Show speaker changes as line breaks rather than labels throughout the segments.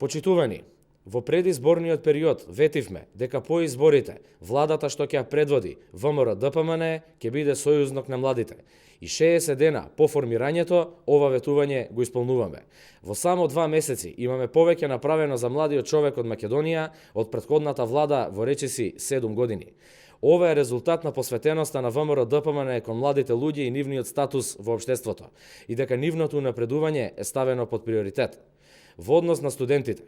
Почитувани, во предизборниот период ветивме дека по изборите владата што ќе ја предводи ВМРО-ДПМН ќе биде сојузник на младите. И 60 дена по формирањето ова ветување го исполнуваме. Во само 2 месеци имаме повеќе направено за младиот човек од Македонија од претходната влада во речиси 7 години. Ова е резултат на посветеноста на ВМРО-ДПМН кон младите луѓе и нивниот статус во општеството и дека нивното унапредување е ставено под приоритет. Во однос на студентите,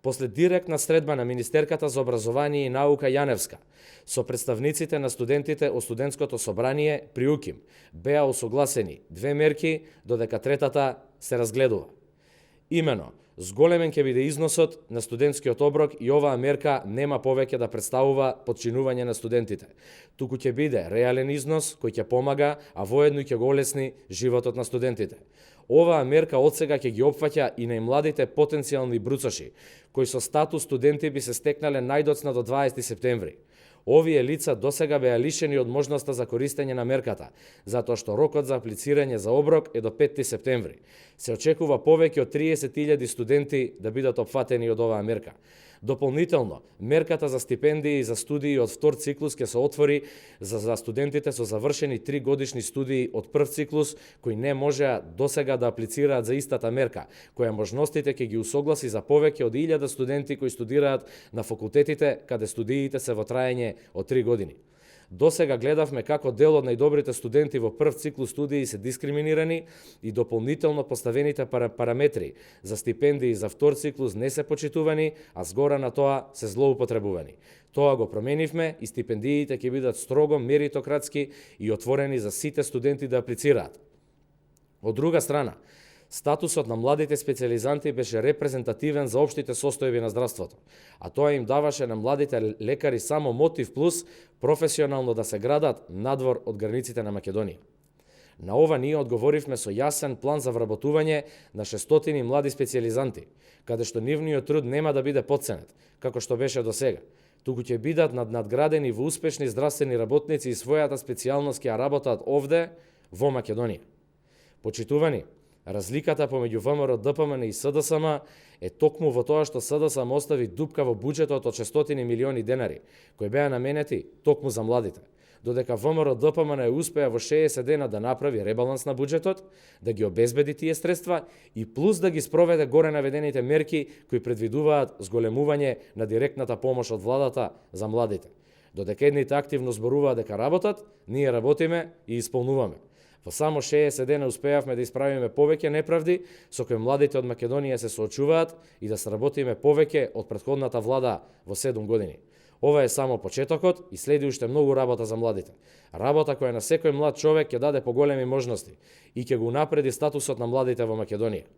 после директна средба на Министерката за образование и наука Јаневска со представниците на студентите од студентското собрание при УКИМ беа усогласени 2 мерки, додека третата се разгледува. Имено, зголемен ќе биде износот на студентскиот оброк и оваа мерка нема повеќе да представува подчинување на студентите. Туку ќе биде реален износ кој ќе помага, а воедно ќе го олесни животот на студентите. Оваа мерка одсега ќе ги опфаќа и најмладите потенцијални бруцаши, кои со статус студенти би се стекнале најдоцна до 20 септември. Овие лица досега беа лишени од можноста за користење на мерката, затоа што рокот за аплицирање за оброк е до 5 септември. Се очекува повеќе од 30.000 студенти да бидат опфатени од оваа мерка. Дополнително, мерката за стипендии и за студии од втор циклус ќе се отвори за студентите со завршени 3 годишни студии од прв циклус, кои не можеа досега да аплицираат за истата мерка, која можностите ќе ги усогласи за повеќе од 1000 студенти кои студираат на факултетите каде студиите се во траење од 3 години. Досега гледавме како дел од најдобрите студенти во прв циклус студии се дискриминирани и дополнително поставените параметри за стипендии за втор циклус не се почитувани, а згора на тоа се злоупотребувани. Тоа го променивме и стипендиите ќе бидат строго меритократски и отворени за сите студенти да аплицираат. Од друга страна, статусот на младите специјализанти беше репрезентативен за општите состојби на здравството, а тоа им даваше на младите лекари само мотив плюс професионално да се градат надвор од границите на Македонија. На ова ние одговоривме со јасен план за вработување на 600 млади специјализанти, каде што нивниот труд нема да биде потценет, како што беше до сега, туку ќе бидат надградени во успешни здравствени работници и својата специјалност ќе ја работат овде, во Македонија. Почитувани, разликата помеѓу ВМРО-ДПМН и СДСМ е токму во тоа што СДСМ остави дупка во буџетот од 600 милиони денари, кои беа наменети токму за младите, додека ВМРО-ДПМН успеа во 60 дена да направи ребаланс на буџетот, да ги обезбеди тие средства и плюс да ги спроведе горе наведените мерки кои предвидуваат зголемување на директната помош од владата за младите. Додека едните активно зборуваат дека работат, ние работиме и исполнуваме. Во само 60 дена успеавме да исправиме повеќе неправди со кои младите од Македонија се соочуваат и да сработиме повеќе од претходната влада во 7 години. Ова е само почетокот и следи уште многу работа за младите. Работа која на секој млад човек ќе даде поголеми можности и ќе го унапреди статусот на младите во Македонија.